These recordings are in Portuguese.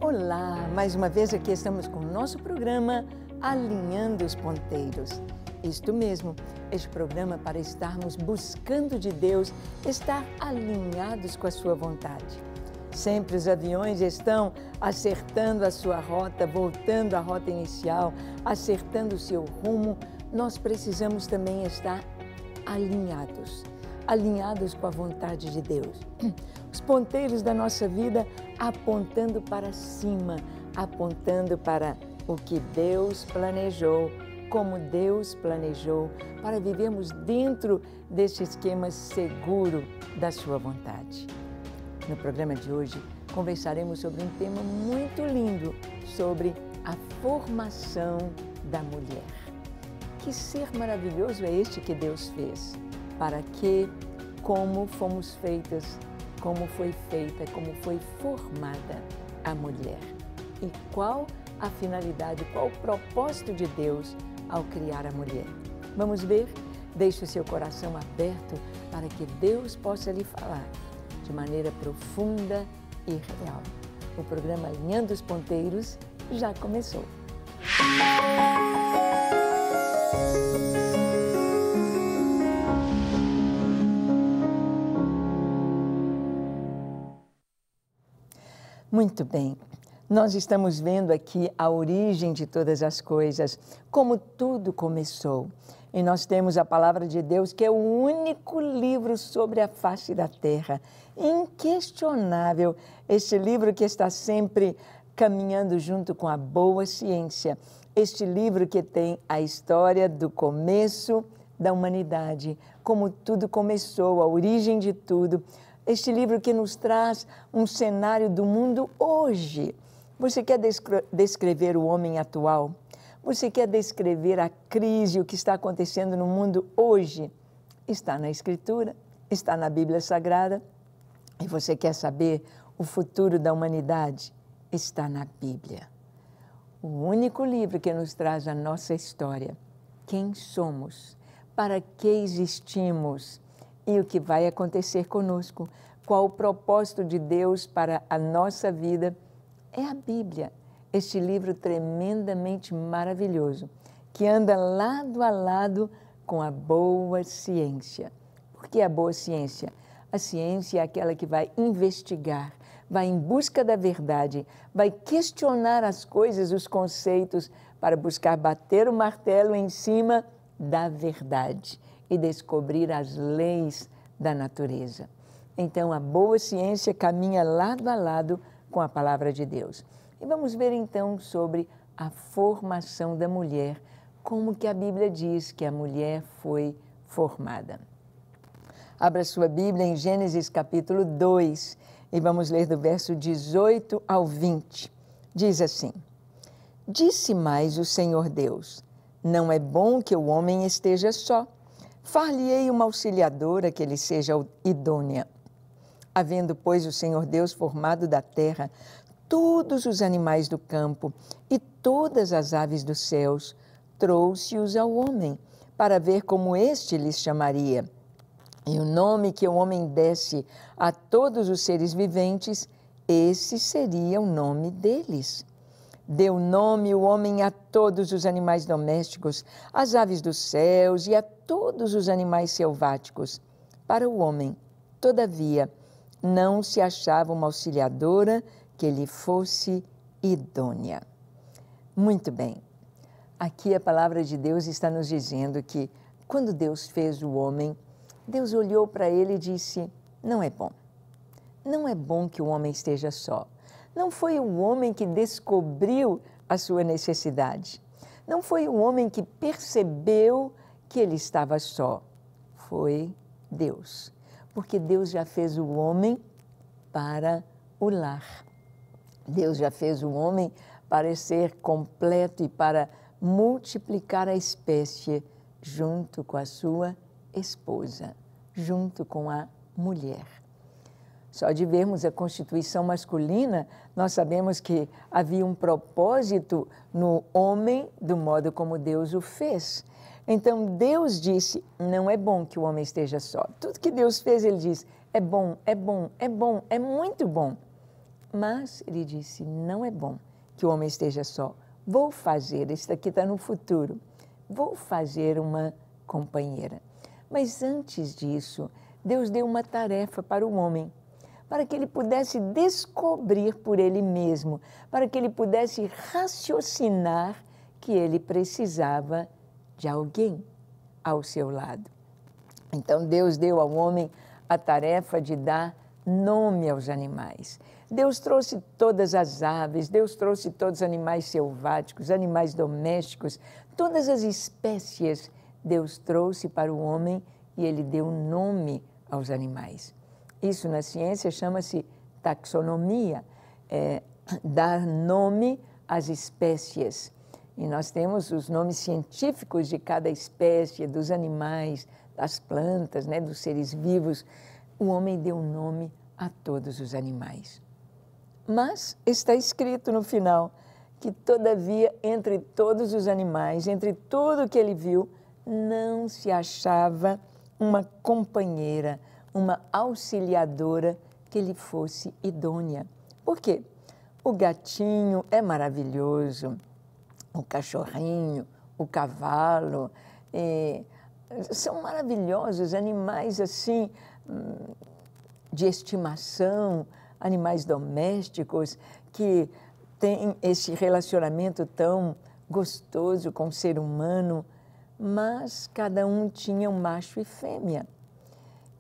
Olá, mais uma vez aqui estamos com o nosso programa Alinhando os Ponteiros. Isto mesmo, este programa para estarmos buscando de Deus, estar alinhados com a sua vontade. Sempre os aviões estão acertando a sua rota, voltando à rota inicial, acertando o seu rumo. Nós precisamos também estar alinhados com a vontade de Deus. Os ponteiros da nossa vida apontando para cima, apontando para o que Deus planejou, como Deus planejou, para vivermos dentro deste esquema seguro da sua vontade. No programa de hoje, conversaremos sobre um tema muito lindo, sobre a formação da mulher. Que ser maravilhoso é este que Deus fez? Para que, como fomos feitas, como foi feita, como foi formada a mulher. E qual a finalidade, qual o propósito de Deus ao criar a mulher. Vamos ver? Deixe o seu coração aberto para que Deus possa lhe falar de maneira profunda e real. O programa Alinhando os Ponteiros já começou. Muito bem, nós estamos vendo aqui a origem de todas as coisas, como tudo começou. E nós temos a Palavra de Deus, que é o único livro sobre a face da terra, inquestionável, este livro que está sempre caminhando junto com a boa ciência, este livro que tem a história do começo da humanidade, como tudo começou, a origem de tudo. Este livro que nos traz um cenário do mundo hoje. Você quer descrever o homem atual? Você quer descrever a crise, o que está acontecendo no mundo hoje? Está na Escritura, está na Bíblia Sagrada. E você quer saber o futuro da humanidade? Está na Bíblia. O único livro que nos traz a nossa história. Quem somos? Para que existimos? E o que vai acontecer conosco, qual o propósito de Deus para a nossa vida, é a Bíblia, este livro tremendamente maravilhoso, que anda lado a lado com a boa ciência. Por que a boa ciência? A ciência é aquela que vai investigar, vai em busca da verdade, vai questionar as coisas, os conceitos, para buscar bater o martelo em cima da verdade e descobrir as leis da natureza. Então, a boa ciência caminha lado a lado com a palavra de Deus. E vamos ver então sobre a formação da mulher, como que a Bíblia diz que a mulher foi formada. Abra sua Bíblia em Gênesis capítulo 2 e vamos ler do verso 18 ao 20. Diz assim: Disse mais o Senhor Deus: Não é bom que o homem esteja só. Far-lhe-ei uma auxiliadora que lhe seja idônea. Havendo, pois, o Senhor Deus formado da terra todos os animais do campo e todas as aves dos céus, trouxe-os ao homem, para ver como este lhes chamaria. E o nome que o homem desse a todos os seres viventes, esse seria o nome deles. Deu nome o homem a todos os animais domésticos, às aves dos céus e a todos os animais selváticos. Para o homem, todavia, não se achava uma auxiliadora que lhe fosse idônea. Muito bem. Aqui a palavra de Deus está nos dizendo que, quando Deus fez o homem, Deus olhou para ele e disse: não é bom. Não é bom que o homem esteja só. Não foi o homem que descobriu a sua necessidade. Não foi o homem que percebeu que ele estava só. Foi Deus. Porque Deus já fez o homem para o lar. Deus já fez o homem para ser completo e para multiplicar a espécie junto com a sua esposa, junto com a mulher. Só de vermos a constituição masculina, nós sabemos que havia um propósito no homem do modo como Deus o fez. Então Deus disse, não é bom que o homem esteja só. Tudo que Deus fez, Ele diz, é bom, é bom, é bom, é muito bom. Mas ele disse, não é bom que o homem esteja só. Vou fazer, isso daqui está no futuro, vou fazer uma companheira. Mas antes disso, Deus deu uma tarefa para o homem, para que ele pudesse descobrir por ele mesmo, para que ele pudesse raciocinar que ele precisava de alguém ao seu lado. Então Deus deu ao homem a tarefa de dar nome aos animais. Deus trouxe todas as aves, Deus trouxe todos os animais selváticos, animais domésticos, todas as espécies Deus trouxe para o homem e ele deu nome aos animais. Isso na ciência chama-se taxonomia, dar nome às espécies. E nós temos os nomes científicos de cada espécie, dos animais, das plantas, né, dos seres vivos. O homem deu nome a todos os animais. Mas está escrito no final que, todavia, entre todos os animais, entre tudo que ele viu, não se achava uma companheira, uma auxiliadora que lhe fosse idônea. Por quê? O gatinho é maravilhoso, o cachorrinho, o cavalo, são maravilhosos, animais assim, de estimação, animais domésticos que têm esse relacionamento tão gostoso com o ser humano, mas cada um tinha um macho e fêmea.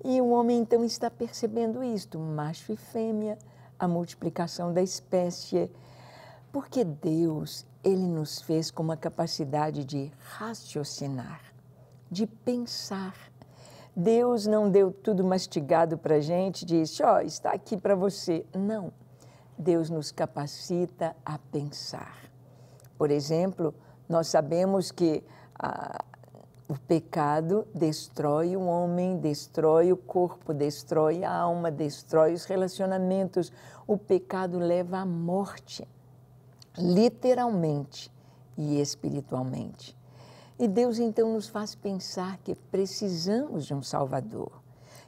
E o homem então está percebendo isto, macho e fêmea, a multiplicação da espécie, porque Deus, Ele nos fez com uma capacidade de raciocinar, de pensar. Deus não deu tudo mastigado para a gente, disse, ó, está aqui para você. Não, Deus nos capacita a pensar. Por exemplo, nós sabemos que o pecado destrói o homem, destrói o corpo, destrói a alma, destrói os relacionamentos. O pecado leva à morte, literalmente e espiritualmente. E Deus então nos faz pensar que precisamos de um Salvador,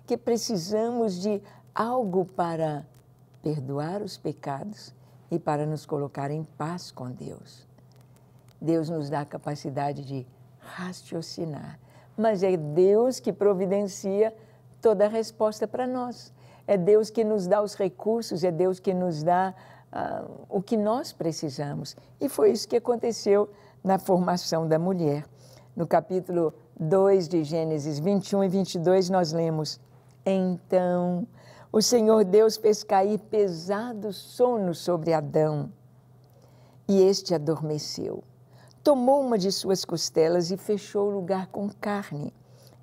que precisamos de algo para perdoar os pecados e para nos colocar em paz com Deus. Deus nos dá a capacidade de raciocinar, mas é Deus que providencia toda a resposta para nós. É Deus que nos dá os recursos, é Deus que nos dá o que nós precisamos. E foi isso que aconteceu na formação da mulher. No capítulo 2 de Gênesis 21 e 22, nós lemos, então o Senhor Deus fez cair pesado sono sobre Adão, e este adormeceu. Tomou uma de suas costelas e fechou o lugar com carne.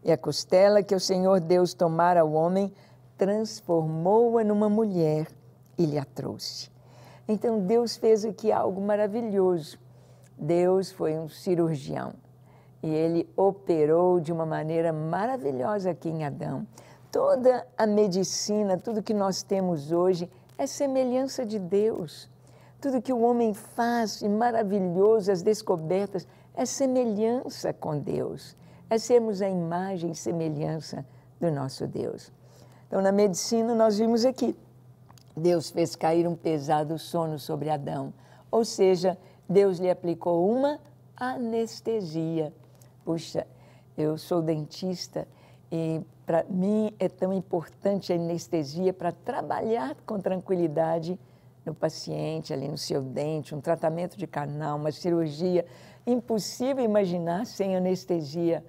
E a costela que o Senhor Deus tomara ao homem, transformou-a numa mulher e lhe a trouxe. Então Deus fez aqui algo maravilhoso. Deus foi um cirurgião e Ele operou de uma maneira maravilhosa aqui em Adão. Toda a medicina, tudo que nós temos hoje é semelhança de Deus. Tudo que o homem faz, e maravilhoso, as descobertas, é semelhança com Deus. É sermos a imagem e semelhança do nosso Deus. Então, na medicina, nós vimos aqui, Deus fez cair um pesado sono sobre Adão. Ou seja, Deus lhe aplicou uma anestesia. Puxa, eu sou dentista e para mim é tão importante a anestesia para trabalhar com tranquilidade no paciente, ali no seu dente, um tratamento de canal, uma cirurgia. Impossível imaginar sem anestesia,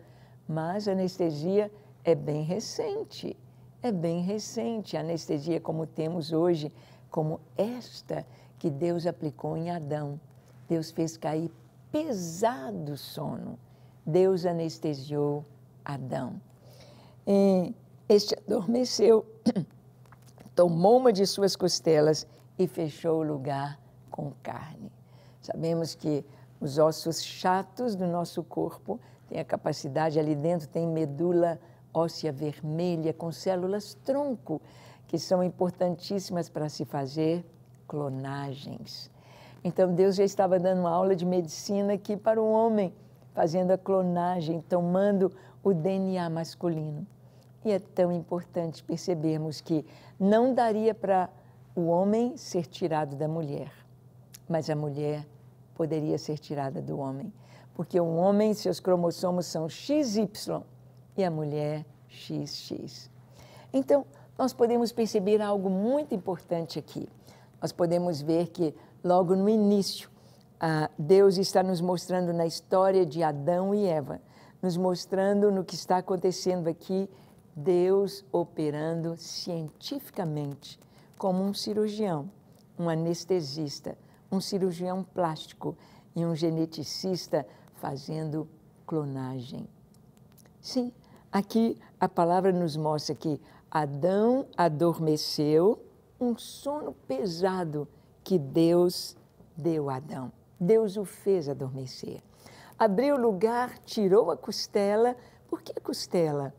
mas a anestesia é bem recente. É bem recente a anestesia como temos hoje, como esta que Deus aplicou em Adão. Deus fez cair pesado sono. Deus anestesiou Adão. E este adormeceu, tomou uma de suas costelas e fechou o lugar com carne. Sabemos que os ossos chatos do nosso corpo têm a capacidade, ali dentro tem medula óssea vermelha com células tronco, que são importantíssimas para se fazer clonagens. Então Deus já estava dando uma aula de medicina aqui para o homem, fazendo a clonagem, tomando o DNA masculino. E é tão importante percebermos que não daria para o homem ser tirado da mulher, mas a mulher poderia ser tirada do homem, porque o homem, seus cromossomos são XY e a mulher XX. Então, nós podemos perceber algo muito importante aqui. Nós podemos ver que, logo no início, Deus está nos mostrando na história de Adão e Eva, nos mostrando no que está acontecendo aqui, Deus operando cientificamente, como um cirurgião, um anestesista, um cirurgião plástico e um geneticista fazendo clonagem. Sim, aqui a palavra nos mostra que Adão adormeceu, um sono pesado que Deus deu a Adão. Deus o fez adormecer. Abriu o lugar, tirou a costela. Por que a costela?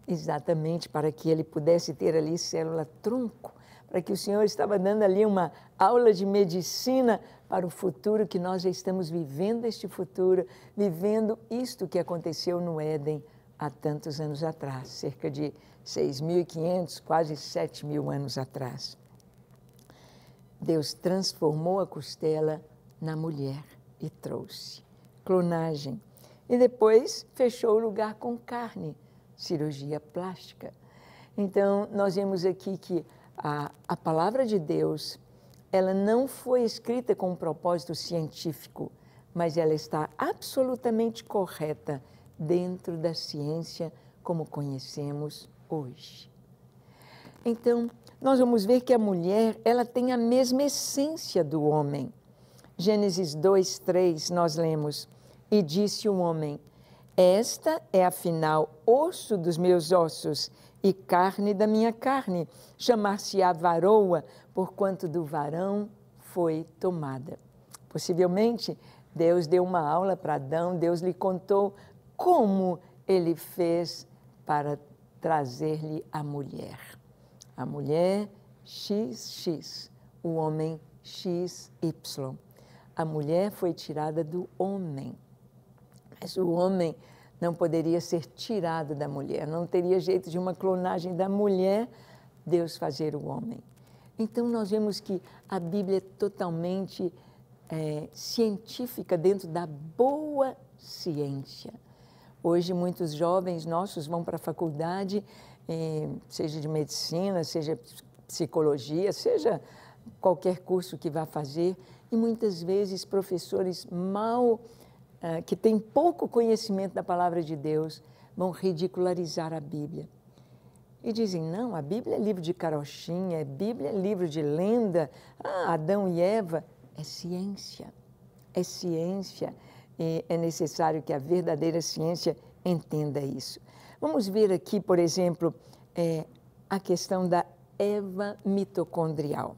Exatamente para que ele pudesse ter ali célula-tronco, para que o Senhor estava dando ali uma aula de medicina para o futuro, que nós já estamos vivendo este futuro, vivendo isto que aconteceu no Éden há tantos anos atrás, cerca de 6.500, quase 7.000 anos atrás. Deus transformou a costela na mulher e trouxe clonagem. E depois fechou o lugar com carne, cirurgia plástica. Então, nós vemos aqui que a palavra de Deus, ela não foi escrita com um propósito científico, mas ela está absolutamente correta dentro da ciência como conhecemos hoje. Então, nós vamos ver que a mulher, ela tem a mesma essência do homem. Gênesis 2:3, nós lemos: "E disse o homem: esta é afinal osso dos meus ossos e carne da minha carne, chamar-se-á varoa, porquanto do varão foi tomada." Possivelmente, Deus deu uma aula para Adão, Deus lhe contou como ele fez para trazer-lhe a mulher. A mulher XX, o homem XY. A mulher foi tirada do homem, mas o homem não poderia ser tirado da mulher, não teria jeito de uma clonagem da mulher Deus fazer o homem. Então nós vemos que a Bíblia é totalmente científica dentro da boa ciência. Hoje muitos jovens nossos vão para a faculdade, seja de medicina, seja psicologia, seja qualquer curso que vá fazer, e muitas vezes professores que têm pouco conhecimento da palavra de Deus, vão ridicularizar a Bíblia. E dizem, não, a Bíblia é livro de carochinha, a Bíblia é livro de lenda, Adão e Eva. É ciência, é ciência, e é necessário que a verdadeira ciência entenda isso. Vamos ver aqui, por exemplo, a questão da Eva mitocondrial.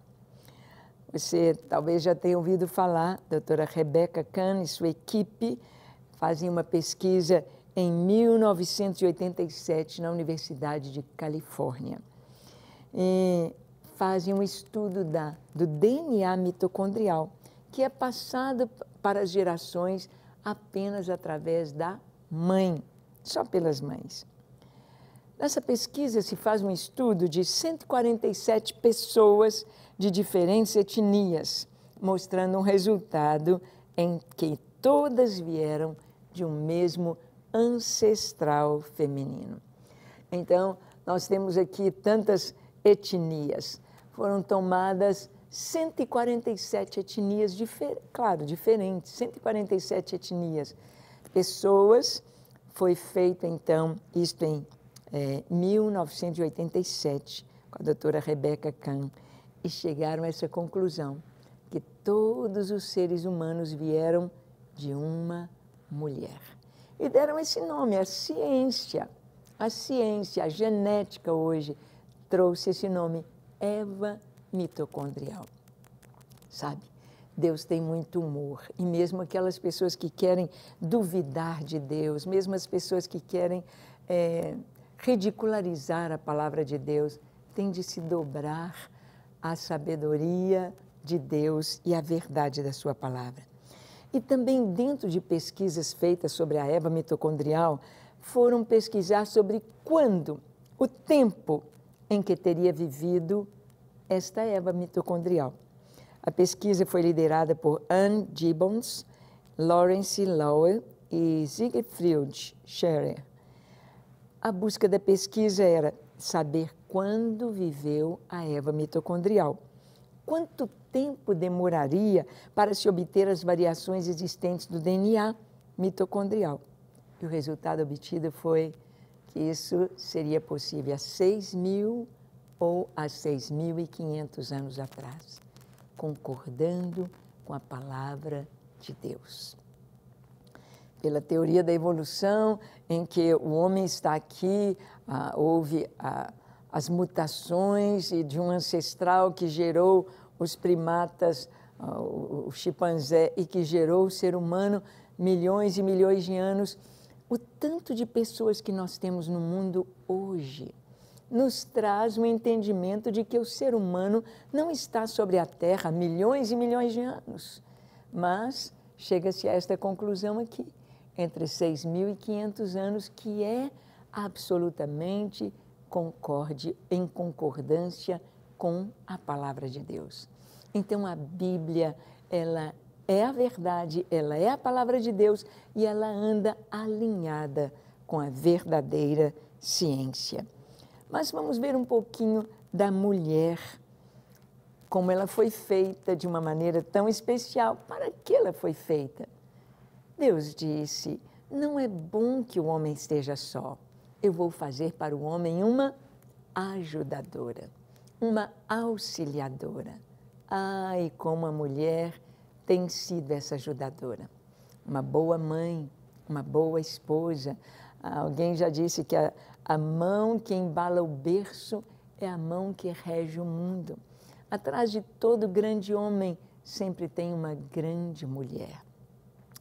Você talvez já tenha ouvido falar, a doutora Rebecca Kahn e sua equipe fazem uma pesquisa em 1987 na Universidade de Califórnia. E fazem um estudo do DNA mitocondrial, que é passado para as gerações apenas através da mãe, só pelas mães. Nessa pesquisa se faz um estudo de 147 pessoas de diferentes etnias, mostrando um resultado em que todas vieram de um mesmo ancestral feminino. Então, nós temos aqui tantas etnias. Foram tomadas 147 etnias, diferentes, 147 etnias. Pessoas, foi feito então, isto em 1987, com a doutora Rebecca Kahn, e chegaram a essa conclusão, que todos os seres humanos vieram de uma mulher. E deram esse nome, a ciência. A ciência, a genética hoje, trouxe esse nome, Eva mitocondrial. Sabe, Deus tem muito humor, e mesmo aquelas pessoas que querem duvidar de Deus, mesmo as pessoas que querem ridicularizar a palavra de Deus, têm de se dobrar à sabedoria de Deus e à verdade da sua palavra. E também dentro de pesquisas feitas sobre a Eva mitocondrial, foram pesquisar sobre quando, o tempo em que teria vivido esta Eva mitocondrial. A pesquisa foi liderada por Ann Gibbons, Lawrence Lowell e Siegfried Scherer. A busca da pesquisa era saber quando viveu a Eva mitocondrial. Quanto tempo demoraria para se obter as variações existentes do DNA mitocondrial? E o resultado obtido foi que isso seria possível há 6.000 ou há 6.500 anos atrás, concordando com a palavra de Deus. Pela teoria da evolução, em que o homem está aqui, houve as mutações e de um ancestral que gerou os primatas, o chimpanzé, e que gerou o ser humano milhões e milhões de anos. O tanto de pessoas que nós temos no mundo hoje nos traz um entendimento de que o ser humano não está sobre a Terra há milhões e milhões de anos, mas chega-se a esta conclusão aqui, entre 6.500 anos, que é absolutamente em concordância com a palavra de Deus. Então, a Bíblia, ela é a verdade, ela é a palavra de Deus e ela anda alinhada com a verdadeira ciência. Mas vamos ver um pouquinho da mulher, como ela foi feita de uma maneira tão especial. Para que ela foi feita? Deus disse, não é bom que o homem esteja só. Eu vou fazer para o homem uma ajudadora, uma auxiliadora. Ai, como a mulher tem sido essa ajudadora. Uma boa mãe, uma boa esposa. Alguém já disse que a mão que embala o berço é a mão que rege o mundo. Atrás de todo grande homem sempre tem uma grande mulher.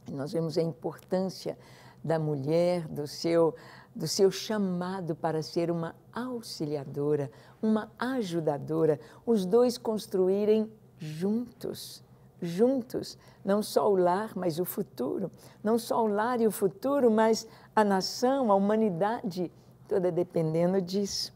E nós vemos a importância da mulher, do seu chamado para ser uma auxiliadora, uma ajudadora, os dois construírem juntos, não só o lar, mas o futuro, não só o lar e o futuro, mas a nação, a humanidade, toda dependendo disso.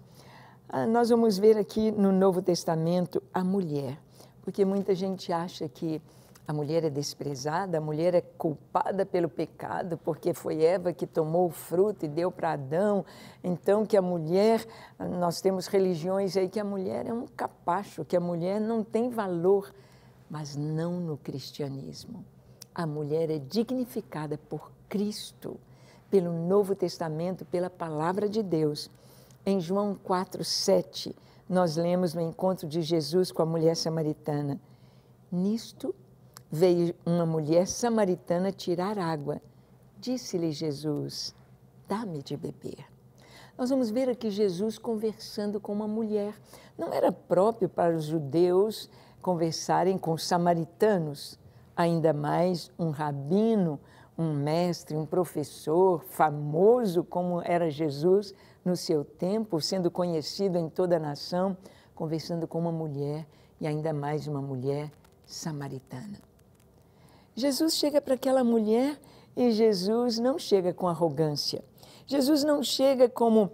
Nós vamos ver aqui no Novo Testamento a mulher, porque muita gente acha que a mulher é desprezada, a mulher é culpada pelo pecado, porque foi Eva que tomou o fruto e deu para Adão. Então, que a mulher, nós temos religiões aí que a mulher é um capacho, que a mulher não tem valor, mas não no cristianismo. A mulher é dignificada por Cristo, pelo Novo Testamento, pela palavra de Deus. Em João 4:7, nós lemos no encontro de Jesus com a mulher samaritana. Nisto veio uma mulher samaritana tirar água. Disse-lhe Jesus, dá-me de beber. Nós vamos ver aqui Jesus conversando com uma mulher. Não era próprio para os judeus conversarem com os samaritanos, ainda mais um rabino, um mestre, um professor famoso como era Jesus no seu tempo, sendo conhecido em toda a nação, conversando com uma mulher e ainda mais uma mulher samaritana. Jesus chega para aquela mulher e Jesus não chega com arrogância. Jesus não chega como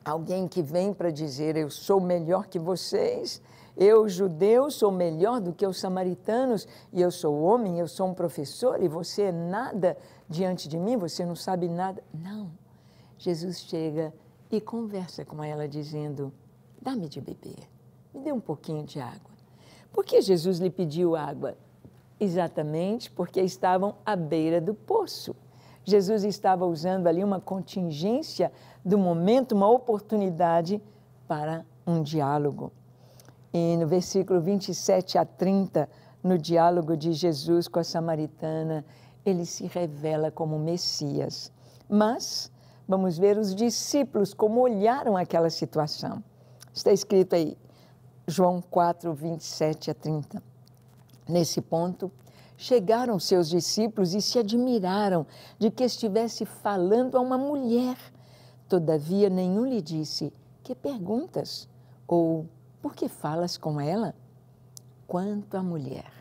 alguém que vem para dizer, eu sou melhor que vocês, eu, judeu, sou melhor do que os samaritanos, e eu sou homem, eu sou um professor, e você é nada diante de mim, você não sabe nada. Não. Jesus chega e conversa com ela dizendo, dá-me de beber, me dê um pouquinho de água. Por que Jesus lhe pediu água? Exatamente porque estavam à beira do poço. Jesus estava usando ali uma contingência do momento, uma oportunidade para um diálogo. E no versículo 27 a 30, no diálogo de Jesus com a samaritana, ele se revela como Messias. Mas vamos ver os discípulos como olharam aquela situação. Está escrito aí, João 4, 27 a 30. Nesse ponto, chegaram seus discípulos e se admiraram de que estivesse falando a uma mulher. Todavia, nenhum lhe disse, que perguntas? Ou, por que falas com ela? Quanto à mulher,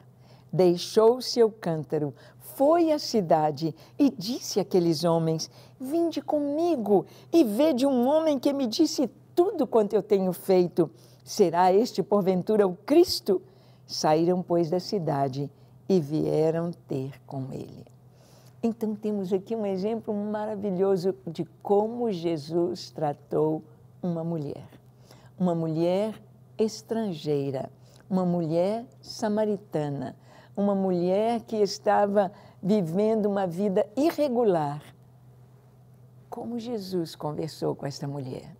deixou seu cântaro, foi à cidade e disse àqueles homens, vinde comigo e vede um homem que me disse tudo quanto eu tenho feito. Será este, porventura, o Cristo? Saíram, pois, da cidade e vieram ter com ele. Então, temos aqui um exemplo maravilhoso de como Jesus tratou uma mulher estrangeira, uma mulher samaritana, uma mulher que estava vivendo uma vida irregular. Como Jesus conversou com esta mulher,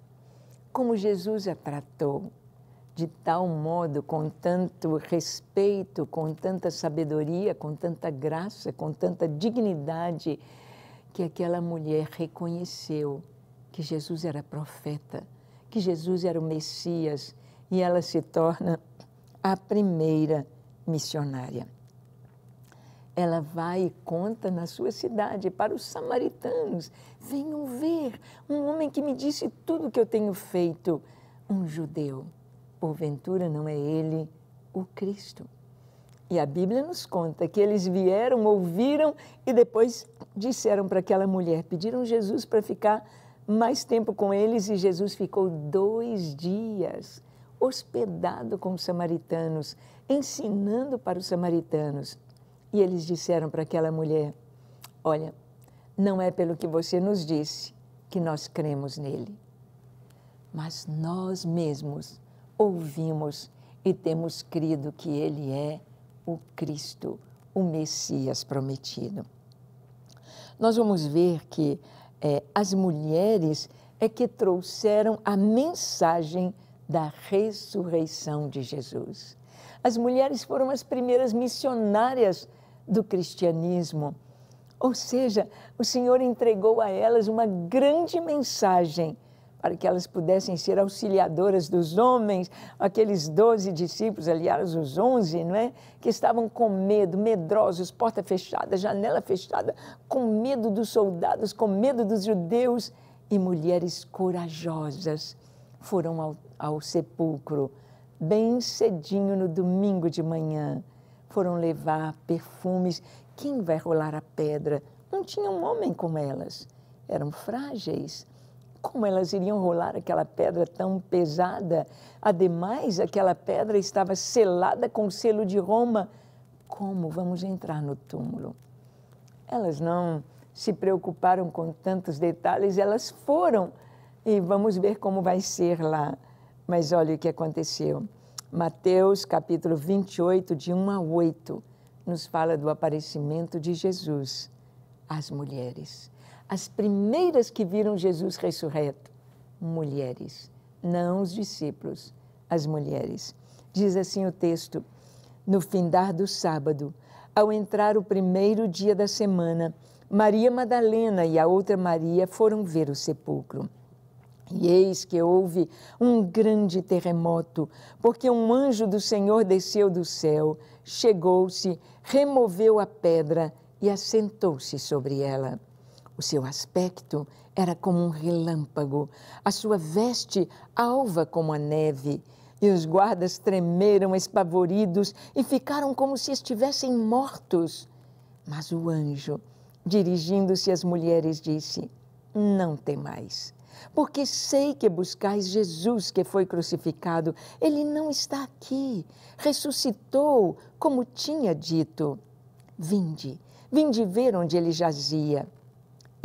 como Jesus a tratou de tal modo, com tanto respeito, com tanta sabedoria, com tanta graça, com tanta dignidade, que aquela mulher reconheceu que Jesus era profeta, que Jesus era o Messias, e ela se torna a primeira missionária. Ela vai e conta na sua cidade para os samaritanos: venham ver um homem que me disse tudo o que eu tenho feito, um judeu. Porventura não é ele o Cristo? E a Bíblia nos conta que eles vieram, ouviram e depois disseram para aquela mulher, pediram Jesus para ficar mais tempo com eles, e Jesus ficou 2 dias hospedado com os samaritanos, ensinando para os samaritanos. E eles disseram para aquela mulher: olha, não é pelo que você nos disse que nós cremos nele, mas nós mesmos ouvimos e temos crido que ele é o Cristo, o Messias prometido. Nós vamos ver que as mulheres é que trouxeram a mensagem da ressurreição de Jesus. As mulheres foram as primeiras missionárias do cristianismo, ou seja, o Senhor entregou a elas uma grande mensagem para que elas pudessem ser auxiliadoras dos homens, aqueles 12 discípulos, aliás, os 11, não é? Que estavam com medo, medrosos, porta fechada, janela fechada, com medo dos soldados, com medo dos judeus, e mulheres corajosas foram ao sepulcro, bem cedinho no domingo de manhã, foram levar perfumes. Quem vai rolar a pedra? Não tinha um homem com elas, eram frágeis. Como elas iriam rolar aquela pedra tão pesada? Ademais, aquela pedra estava selada com o selo de Roma. Como vamos entrar no túmulo? Elas não se preocuparam com tantos detalhes, elas foram, e vamos ver como vai ser lá. Mas olha o que aconteceu. Mateus, capítulo 28, de 1 a 8, nos fala do aparecimento de Jesus às mulheres. As primeiras que viram Jesus ressurreto, mulheres, não os discípulos, as mulheres. Diz assim o texto: no findar do sábado, ao entrar o primeiro dia da semana, Maria Madalena e a outra Maria foram ver o sepulcro. E eis que houve um grande terremoto, porque um anjo do Senhor desceu do céu, chegou-se, removeu a pedra e assentou-se sobre ela. O seu aspecto era como um relâmpago, a sua veste alva como a neve, e os guardas tremeram espavoridos e ficaram como se estivessem mortos. Mas o anjo, dirigindo-se às mulheres, disse: não temais, porque sei que buscais Jesus que foi crucificado. Ele não está aqui, ressuscitou, como tinha dito. Vinde ver onde ele jazia.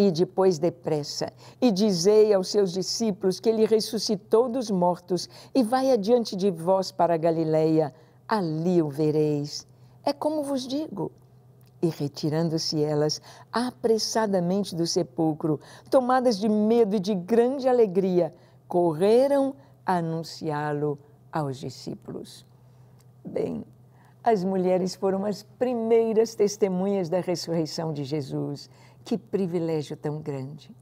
E depois depressa, e dizei aos seus discípulos que ele ressuscitou dos mortos e vai adiante de vós para a Galileia, ali o vereis. É como vos digo. E retirando-se elas apressadamente do sepulcro, tomadas de medo e de grande alegria, correram a anunciá-lo aos discípulos. Bem, as mulheres foram as primeiras testemunhas da ressurreição de Jesus. Que privilégio tão grande!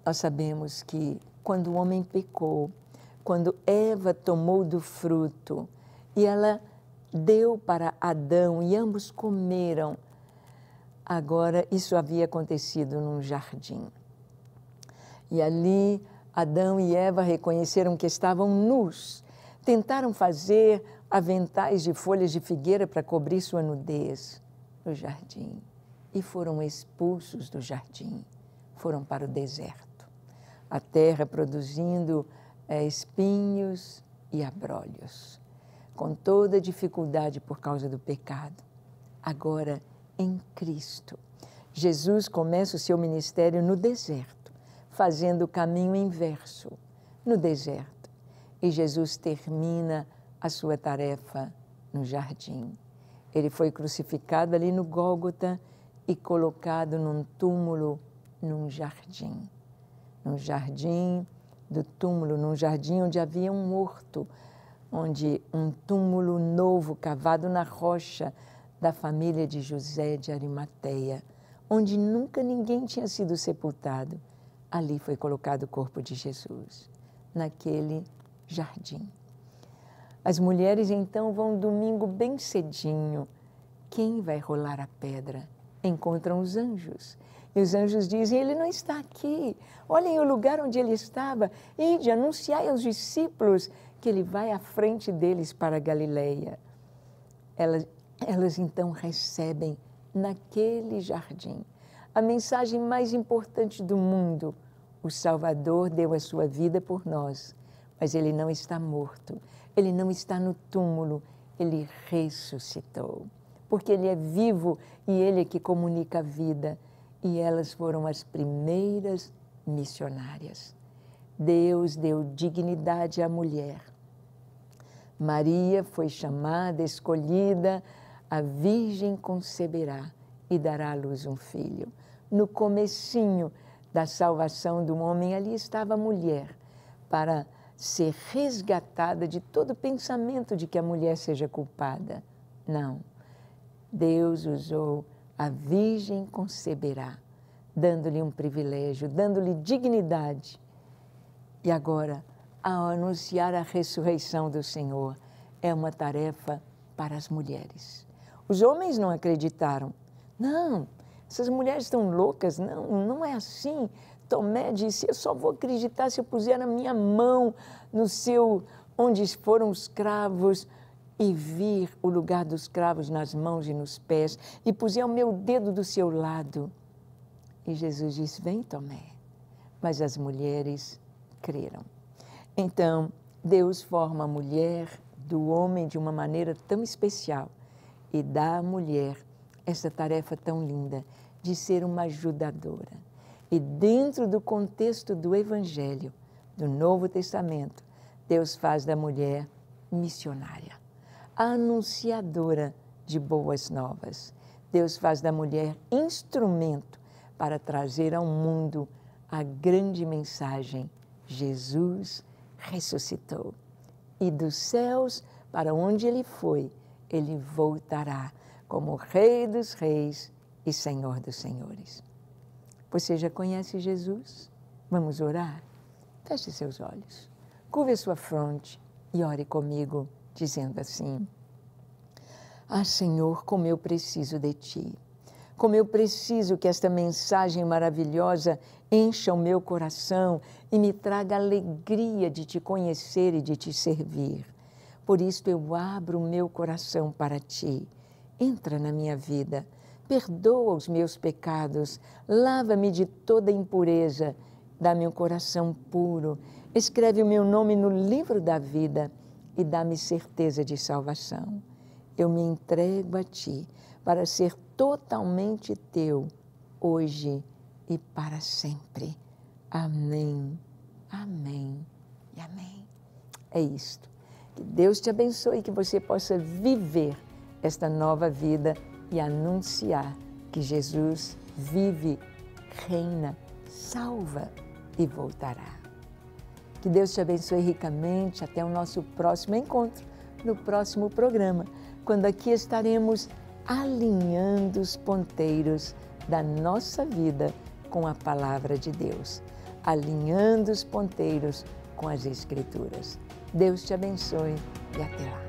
Nós sabemos que quando o homem pecou, quando Eva tomou do fruto e ela deu para Adão e ambos comeram, agora isso havia acontecido num jardim. E ali Adão e Eva reconheceram que estavam nus, tentaram fazer aventais de folhas de figueira para cobrir sua nudez no jardim. E foram expulsos do jardim, foram para o deserto. A terra produzindo espinhos e abrolhos, com toda dificuldade por causa do pecado. Agora, em Cristo, Jesus começa o seu ministério no deserto, fazendo o caminho inverso, no deserto. E Jesus termina a sua tarefa no jardim. Ele foi crucificado ali no Gólgota e colocado num túmulo, num jardim. Num jardim do túmulo, num jardim onde havia um horto, onde um túmulo novo cavado na rocha da família de José de Arimateia, onde nunca ninguém tinha sido sepultado. Ali foi colocado o corpo de Jesus, naquele jardim. As mulheres então vão domingo bem cedinho. Quem vai rolar a pedra? Encontram os anjos. E os anjos dizem, ele não está aqui. Olhem o lugar onde ele estava. Ide, anunciai aos discípulos que ele vai à frente deles para a Galileia. Elas então recebem naquele jardim a mensagem mais importante do mundo. O Salvador deu a sua vida por nós, mas ele não está morto. Ele não está no túmulo, ele ressuscitou. Porque ele é vivo e ele é que comunica a vida. E elas foram as primeiras missionárias. Deus deu dignidade à mulher. Maria foi chamada, escolhida, a Virgem conceberá e dará à luz um filho. No comecinho da salvação do homem, ali estava a mulher, para ser resgatada de todo pensamento de que a mulher seja culpada. Não. Deus usou a Virgem conceberá, dando-lhe um privilégio, dando-lhe dignidade. E agora, ao anunciar a ressurreição do Senhor, é uma tarefa para as mulheres. Os homens não acreditaram. Não, essas mulheres estão loucas. Não, não é assim. Tomé disse, eu só vou acreditar se eu puser a minha mão no seu, onde foram os cravos, e vir o lugar dos cravos nas mãos e nos pés, e puser o meu dedo do seu lado. E Jesus disse, vem, Tomé. Mas as mulheres creram. Então, Deus forma a mulher do homem de uma maneira tão especial e dá à mulher essa tarefa tão linda de ser uma ajudadora. E dentro do contexto do Evangelho, do Novo Testamento, Deus faz da mulher missionária, a anunciadora de boas novas. Deus faz da mulher instrumento para trazer ao mundo a grande mensagem: Jesus ressuscitou. E dos céus, para onde ele foi, ele voltará como Rei dos Reis e Senhor dos Senhores. Você já conhece Jesus? Vamos orar? Feche seus olhos, curve a sua fronte e ore comigo, dizendo assim: Ah, Senhor, como eu preciso de Ti. Como eu preciso que esta mensagem maravilhosa encha o meu coração e me traga alegria de Te conhecer e de Te servir. Por isso eu abro o meu coração para Ti. Entra na minha vida, perdoa os meus pecados, lava-me de toda impureza, dá-me um coração puro, escreve o meu nome no livro da vida e dá-me certeza de salvação. Eu me entrego a Ti para ser totalmente Teu, hoje e para sempre. Amém, amém e amém. É isto. Que Deus te abençoe e que você possa viver esta nova vida e anunciar que Jesus vive, reina, salva e voltará. Que Deus te abençoe ricamente. Até o nosso próximo encontro, no próximo programa, quando aqui estaremos alinhando os ponteiros da nossa vida com a Palavra de Deus, alinhando os ponteiros com as Escrituras. Deus te abençoe e até lá.